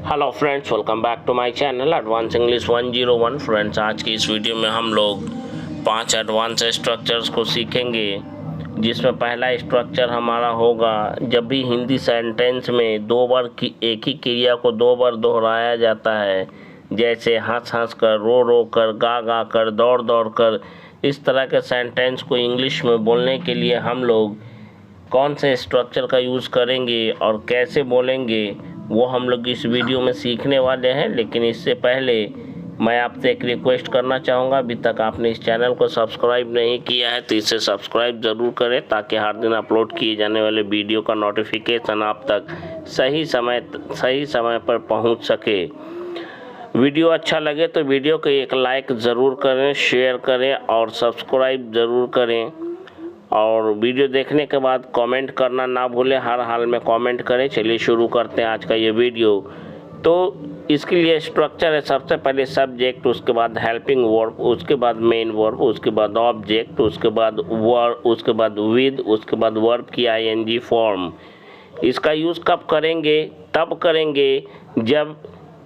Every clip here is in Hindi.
Hello friends, welcome back to my channel advance English 101। Friends, आज की इस वीडियो में हम लोग 5 एडवांस स्ट्रक्चर्स को सीखेंगे, जिसमें पहला स्ट्रक्चर हमारा होगा जब भी हिंदी सेंटेंस में दो बार की एक ही क्रिया को दो बार दोहराया जाता है, जैसे हंस हंस कर, रो रो कर, गा गा कर, दौड़ दौड़ कर। इस तरह के सेंटेंस को इंग्लिश में बोलने के लिए हम लोग कौन से स्ट्रक्चर का यूज़ करेंगे और कैसे बोलेंगे, वो हम लोग इस वीडियो में सीखने वाले हैं। लेकिन इससे पहले मैं आपसे एक रिक्वेस्ट करना चाहूँगा, अभी तक आपने इस चैनल को सब्सक्राइब नहीं किया है तो इसे सब्सक्राइब ज़रूर करें, ताकि हर दिन अपलोड किए जाने वाले वीडियो का नोटिफिकेशन आप तक सही समय पर पहुँच सके। वीडियो अच्छा लगे तो वीडियो को एक लाइक ज़रूर करें, शेयर करें और सब्सक्राइब ज़रूर करें। और वीडियो देखने के बाद कमेंट करना ना भूलें, हर हाल में कमेंट करें। चलिए शुरू करते हैं आज का ये वीडियो। तो इसके लिए स्ट्रक्चर है, सबसे पहले सब्जेक्ट, उसके बाद हेल्पिंग वर्ब, उसके बाद मेन वर्ब, उसके बाद ऑब्जेक्ट, उसके बाद वर्ब, उसके बाद विद, उसके बाद वर्ब की आईएनजी फॉर्म। इसका यूज़ कब करेंगे? तब करेंगे जब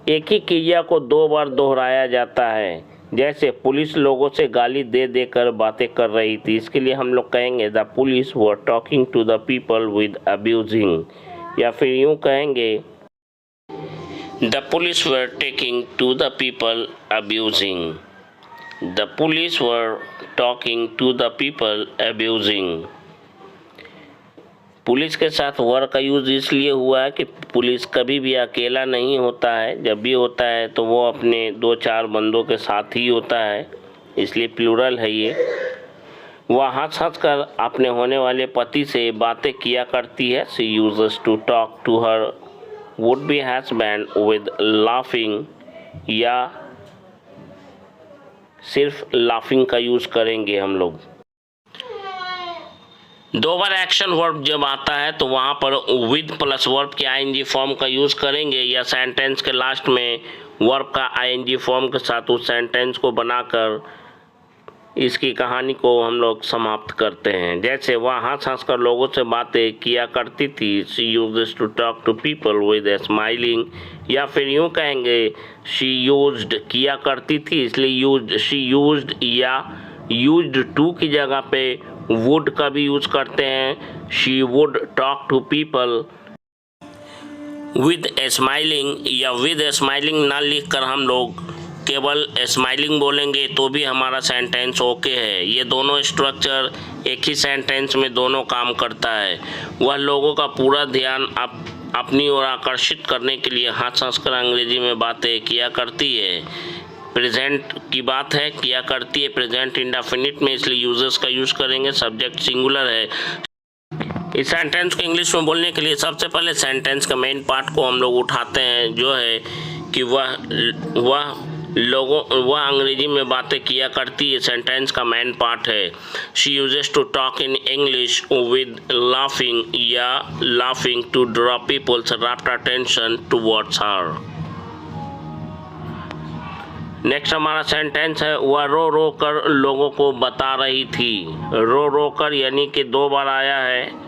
एक ही क्रिया को दो बार दोहराया जाता है, जैसे पुलिस लोगों से गाली दे देकर बातें कर रही थी। इसके लिए हम लोग कहेंगे the police were talking to the people with abusing, या फिर यूँ कहेंगे the police were taking to the people abusing. The police were talking to the people abusing. Police के साथ वर का यूज़ इसलिए हुआ है कि पुलिस कभी भी अकेला नहीं होता है, जब भी होता है तो वो अपने 2-4 बंदों के साथ ही होता है, इसलिए प्लूरल है ये। वह हंस हंस कर अपने होने वाले पति से बातें किया करती है। She uses to talk to her would be husband with laughing, या सिर्फ लाफिंग का यूज़ करेंगे हम लोग। दो बार एक्शन वर्ब जब आता है तो वहाँ पर विद प्लस वर्ब के आईएनजी फॉर्म का यूज़ करेंगे, या सेंटेंस के लास्ट में वर्ब का आईएनजी फॉर्म के साथ उस सेंटेंस को बनाकर इसकी कहानी को हम लोग समाप्त करते हैं। जैसे वह हंस हंस कर लोगों से बातें किया करती थी। She used to talk to people with a smiling, या फिर यूँ कहेंगे शी यूज्ड किया करती थी, इसलिए यूज्ड, शी यूज्ड, या यूज्ड टू की जगह पे वुड का भी यूज़ करते हैं। She would talk to people with a smiling, या विद ए स्माइलिंग ना लिख कर हम लोग केवल स्माइलिंग बोलेंगे तो भी हमारा सेंटेंस ओके है। ये दोनों स्ट्रक्चर एक ही सेंटेंस में दोनों काम करता है। वह लोगों का पूरा ध्यान अपनी ओर आकर्षित करने के लिए हंस हंस कर अंग्रेजी में बातें किया करती है। प्रेजेंट की बात है, किया करती है प्रेजेंट इंडेफिनिट में, इसलिए यूजर्स का यूज़ करेंगे। सब्जेक्ट सिंगुलर है। इस सेंटेंस को इंग्लिश में बोलने के लिए सबसे पहले सेंटेंस का मेन पार्ट को हम लोग उठाते हैं, जो है कि वह अंग्रेजी में बातें किया करती है। सेंटेंस का मेन पार्ट है। She uses to talk in English with laughing, या laughing to draw people's rapt attention towards her. Next हमारा सेंटेंस है वह रो रो कर लोगों को बता रही थी। रो रो कर यानी कि दो बार आया है।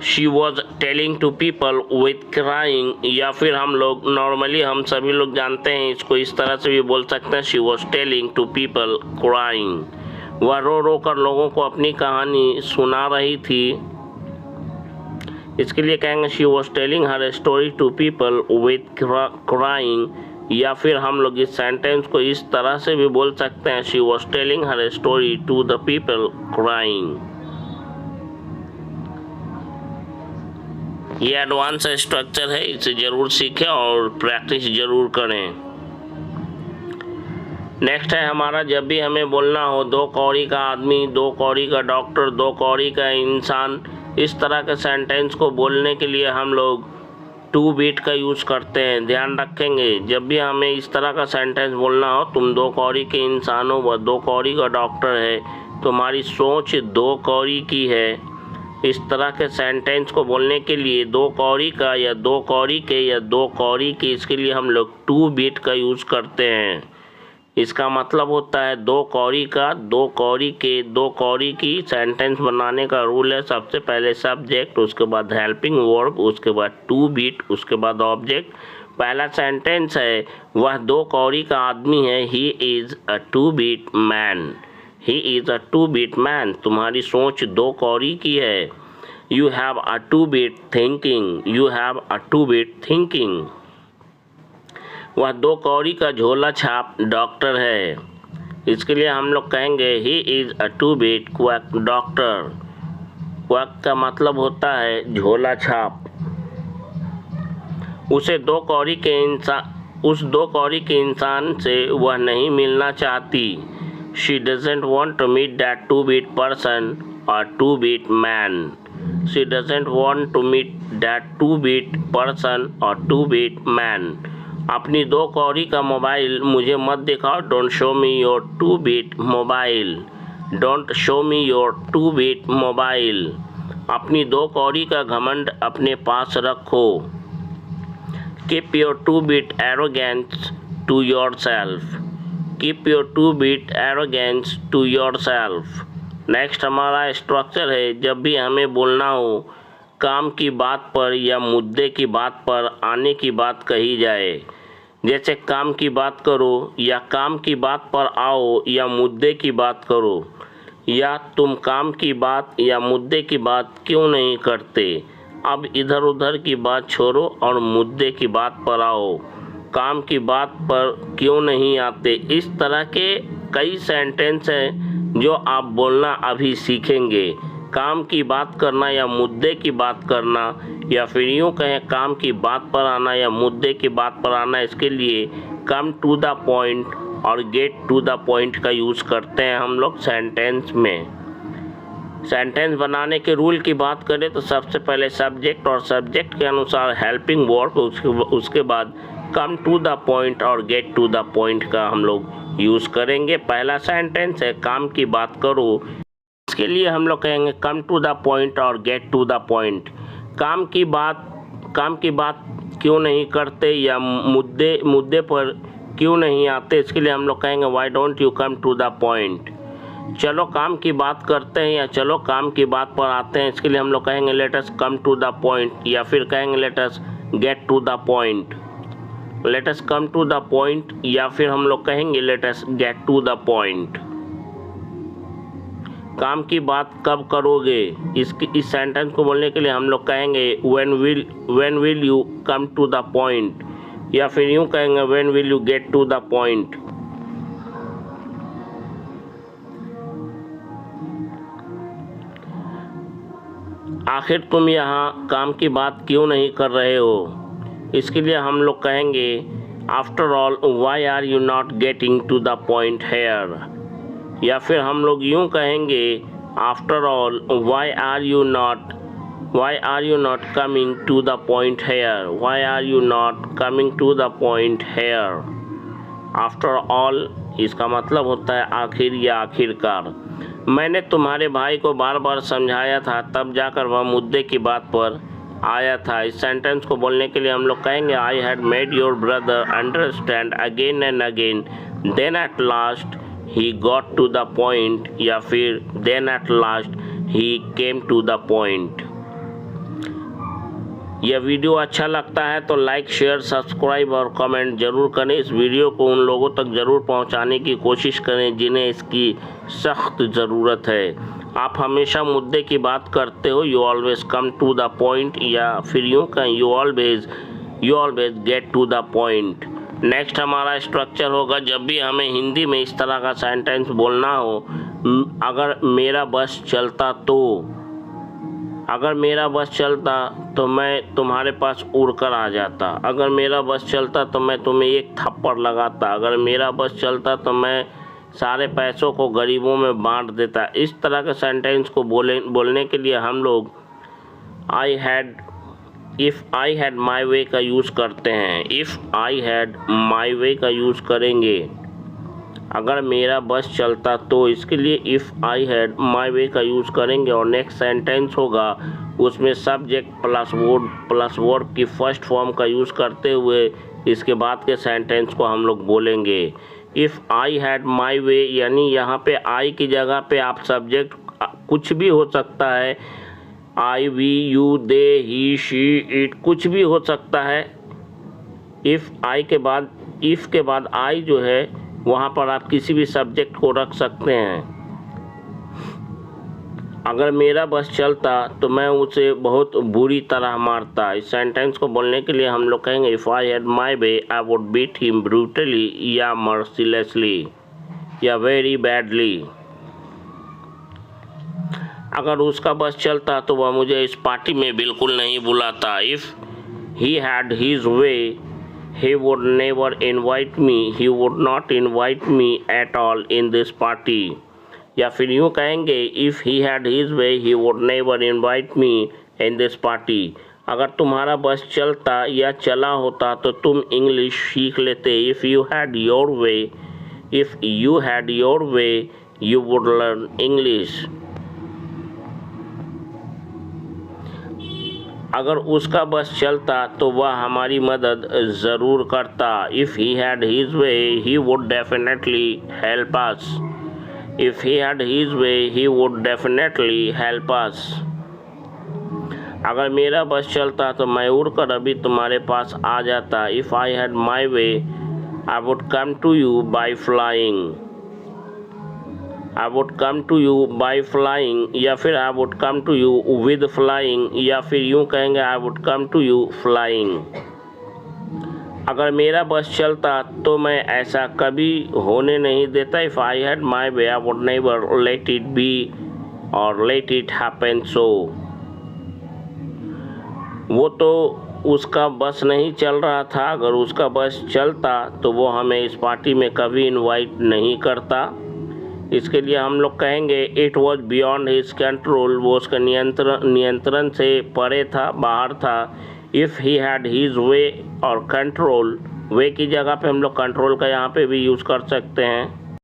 She was telling to people with crying, या फिर हम लोग नॉर्मली हम सभी लोग जानते हैं इसको इस तरह से भी बोल सकते हैं, she was telling to people crying. वह रो रो कर लोगों को अपनी कहानी सुना रही थी। इसके लिए कहेंगे she was telling her story to people with crying, या फिर हम लोग इस सेंटेंस को इस तरह से भी बोल सकते हैं, she was telling her story to the people crying. ये एडवांस स्ट्रक्चर है, इसे जरूर सीखें और प्रैक्टिस जरूर करें। नेक्स्ट है हमारा जब भी हमें बोलना हो दो कौड़ी का आदमी, दो कौड़ी का डॉक्टर, दो कौड़ी का इंसान, इस तरह के सेंटेंस को बोलने के लिए हम लोग टू बीट का यूज़ करते हैं। ध्यान रखेंगे, जब भी हमें इस तरह का सेंटेंस बोलना हो, तुम दो कौड़ी के इंसान हो, वह दो कौड़ी का डॉक्टर है, तुम्हारी सोच दो कौड़ी की है। इस तरह के सेंटेंस को बोलने के लिए दो कौड़ी का, या दो कौड़ी के, या दो कौड़ी की, इसके लिए हम लोग टू बीट का यूज़ करते हैं। इसका मतलब होता है दो कौड़ी की सेंटेंस बनाने का रूल है। सबसे पहले सब्जेक्ट, उसके बाद हेल्पिंग वर्ब, उसके बाद टू बीट, उसके बाद ऑब्जेक्ट। पहला सेंटेंस है वह दो कौड़ी का आदमी है। He is a two bit man. He is a two bit man. तुम्हारी सोच दो कौड़ी की है। You have a two bit thinking. You have a two bit thinking. वह दो कौड़ी का झोला छाप डॉक्टर है। इसके लिए हम लोग कहेंगे he is a two bit quack doctor. Quack का मतलब होता है झोला छाप। उस दो कौड़ी के इंसान से वह नहीं मिलना चाहती। She doesn't want to meet that two bit person और two bit man. She doesn't want to meet that two bit person और टू बीट मैन। अपनी दो कौड़ी का मोबाइल मुझे मत दिखाओ। Don't show me your two bit mobile. Don't show me your two bit mobile. अपनी दो कौड़ी का घमंड अपने पास रखो। Keep your two bit arrogance to your self. Keep your two bit arrogance to your self. Next हमारा स्ट्रक्चर है जब भी हमें बोलना हो काम की बात पर या मुद्दे की बात पर आने की बात कही जाए। जैसे काम की बात करो या काम की बात पर आओ या मुद्दे की बात करो, या तुम काम की बात या मुद्दे की बात क्यों नहीं करते। अब इधर उधर की बात छोड़ो और मुद्दे की बात पर आओ। काम की बात पर क्यों नहीं आते। इस तरह के कई सेंटेंस हैं जो आप बोलना अभी सीखेंगे। काम की बात करना या मुद्दे की बात करना, या फिर यूँ कहें काम की बात पर आना या मुद्दे की बात पर आना, इसके लिए कम टू द पॉइंट और गेट टू द पॉइंट का यूज़ करते हैं हम लोग सेंटेंस में। सेंटेंस बनाने के रूल की बात करें तो सबसे पहले सब्जेक्ट और सब्जेक्ट के अनुसार हेल्पिंग वर्ब, उसके बाद कम टू द पॉइंट और गेट टू द पॉइंट का हम लोग यूज़ करेंगे। पहला सेंटेंस है काम की बात करो। इसके लिए हम लोग कहेंगे कम टू द पॉइंट और गेट टू द पॉइंट। काम की बात क्यों नहीं करते या मुद्दे पर क्यों नहीं आते, इसके लिए हम लोग कहेंगे why don't you come to the point. चलो काम की बात करते हैं या चलो काम की बात पर आते हैं, इसके लिए हम लोग कहेंगे let us come to the point, या फिर कहेंगे let us get to the point. Let us come to the point या फिर हम लोग कहेंगे let us get to the point. काम की बात कब करोगे, इस सेंटेंस को बोलने के लिए हम लोग कहेंगे when will you come to the point, या फिर यूँ कहेंगे when will you get to the point. आखिर तुम यहाँ काम की बात क्यों नहीं कर रहे हो, इसके लिए हम लोग कहेंगे after all why are you not getting to the point here, या फिर हम लोग यूँ कहेंगे after all why are you not coming to the point here. Why are you not coming to the point here. After all इसका मतलब होता है आखिर या आखिरकार। मैंने तुम्हारे भाई को बार बार समझाया था, तब जाकर वह मुद्दे की बात पर आया था। इस सेंटेंस को बोलने के लिए हम लोग कहेंगे I had made your brother understand again and again, then at last he got to the point, या फिर then at last he came to the point. यह वीडियो अच्छा लगता है तो लाइक, शेयर, सब्सक्राइब और कमेंट जरूर करें। इस वीडियो को उन लोगों तक ज़रूर पहुंचाने की कोशिश करें जिन्हें इसकी सख्त ज़रूरत है। आप हमेशा मुद्दे की बात करते हो, you always come to the point, या फिर यूँ कहें you always get to the point. Next हमारा स्ट्रक्चर होगा जब भी हमें हिंदी में इस तरह का सेंटेंस बोलना हो, अगर मेरा बस चलता तो, अगर मेरा बस चलता तो मैं तुम्हारे पास उड़कर आ जाता। अगर मेरा बस चलता तो मैं तुम्हें एक थप्पड़ लगाता। अगर मेरा बस चलता तो मैं सारे पैसों को गरीबों में बांट देता। इस तरह के सेंटेंस को बोलने के लिए हम लोग इफ़ आई हैड माई वे का यूज़ करते हैं। इफ़ आई हैड माई वे का यूज़ करेंगे। अगर मेरा बस चलता तो, इसके लिए इफ़ आई हैड माई वे का यूज़ करेंगे। और नेक्स्ट सेंटेंस होगा उसमें सब्जेक्ट प्लस वर्ब की फर्स्ट फॉर्म का यूज़ करते हुए इसके बाद के सेंटेंस को हम लोग बोलेंगे। इफ़ आई हैड माई वे, यानी यहाँ पे आई की जगह पे आप सब्जेक्ट कुछ भी हो सकता है, I, we, you, they, he, she, it, कुछ भी हो सकता है। इफ़ के बाद आई जो है वहाँ पर आप किसी भी सब्जेक्ट को रख सकते हैं। अगर मेरा बस चलता तो मैं उसे बहुत बुरी तरह मारता। इस सेंटेंस को बोलने के लिए हम लोग कहेंगे if I had my way I would beat him brutally या मर्सीलेसली या वेरी बैडली। अगर उसका बस चलता तो वह मुझे इस पार्टी में बिल्कुल नहीं बुलाता। If he had his way he would never invite me, he would not invite me at all in this party। या फिर यूँ कहेंगे if he had his way he would never invite me in this party। अगर तुम्हारा बस चलता या चला होता तो तुम इंग्लिश सीख लेते। if you had your way you would learn English। अगर उसका बस चलता तो वह हमारी मदद ज़रूर करता। If he had his way he would definitely help us. If he had his way he would definitely help us. अगर मेरा बस चलता तो मैं उड़कर अभी तुम्हारे पास आ जाता। If I had my way I would come to you by flying. I would come to you by flying या फिर I would come to you with flying या फिर यूँ कहेंगे I would come to you flying। अगर मेरा बस चलता तो मैं ऐसा कभी होने नहीं देता। If I had my way I would never let it be or let it happen so। वो तो उसका बस नहीं चल रहा था, अगर उसका बस चलता तो वो हमें इस पार्टी में कभी इनवाइट नहीं करता। इसके लिए हम लोग कहेंगे it was beyond his control, वो उसका नियंत्रण से परे था, बाहर था। If he had his way और कंट्रोल, वे की जगह पे हम लोग कंट्रोल का यहाँ पे भी यूज़ कर सकते हैं।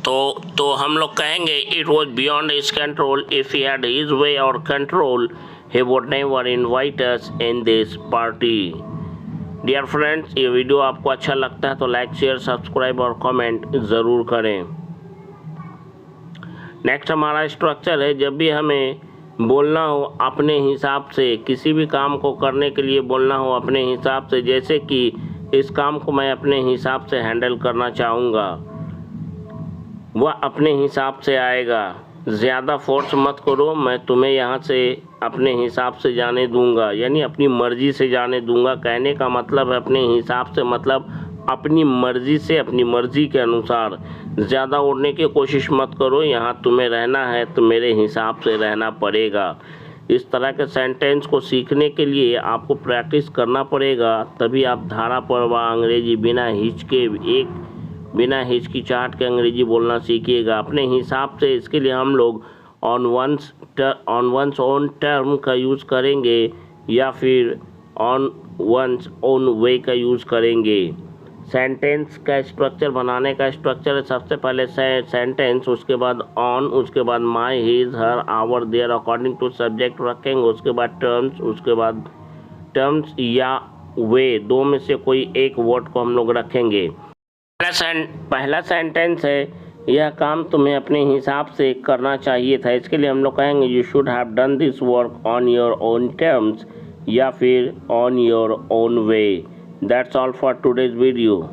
तो हम लोग कहेंगे it was beyond his control if he had his way और control he would never invite us in this party. Dear friends, ये वीडियो आपको अच्छा लगता है तो लाइक, शेयर, सब्सक्राइब और कमेंट ज़रूर करें। नेक्स्ट हमारा स्ट्रक्चर है, जब भी हमें बोलना हो अपने हिसाब से, किसी भी काम को करने के लिए बोलना हो अपने हिसाब से, जैसे कि इस काम को मैं अपने हिसाब से हैंडल करना चाहूँगा, वह अपने हिसाब से आएगा। ज़्यादा फोर्स मत करो, मैं तुम्हें यहाँ से अपने हिसाब से जाने दूँगा, यानी अपनी मर्ज़ी से जाने दूँगा। कहने का मतलब है अपने हिसाब से, मतलब अपनी मर्ज़ी से, अपनी मर्ज़ी के अनुसार। ज़्यादा उड़ने की कोशिश मत करो, यहाँ तुम्हें रहना है तो मेरे हिसाब से रहना पड़ेगा। इस तरह के सेंटेंस को सीखने के लिए आपको प्रैक्टिस करना पड़ेगा, तभी आप धारा प्रवाह अंग्रेजी बिना हिचकिचाहट के अंग्रेजी बोलना सीखिएगा अपने हिसाब से। इसके लिए हम लोग ऑन वंस ओन टर्म का यूज़ करेंगे या फिर ऑन वंस ओन वे का यूज़ करेंगे। सेंटेंस का स्ट्रक्चर बनाने का स्ट्रक्चर है, सबसे पहले सेंटेंस, उसके बाद ऑन, उसके बाद my, his, her, our, their according to subject रखेंगे। उसके बाद टर्म्स, उसके बाद टर्म्स या वे, दो में से कोई एक वर्ड को हम लोग रखेंगे। पहला सेंटेंस है यह काम तुम्हें अपने हिसाब से करना चाहिए था। इसके लिए हम लोग कहेंगे you should have done this work on your own terms या फिर on your own way. That's all for today's video.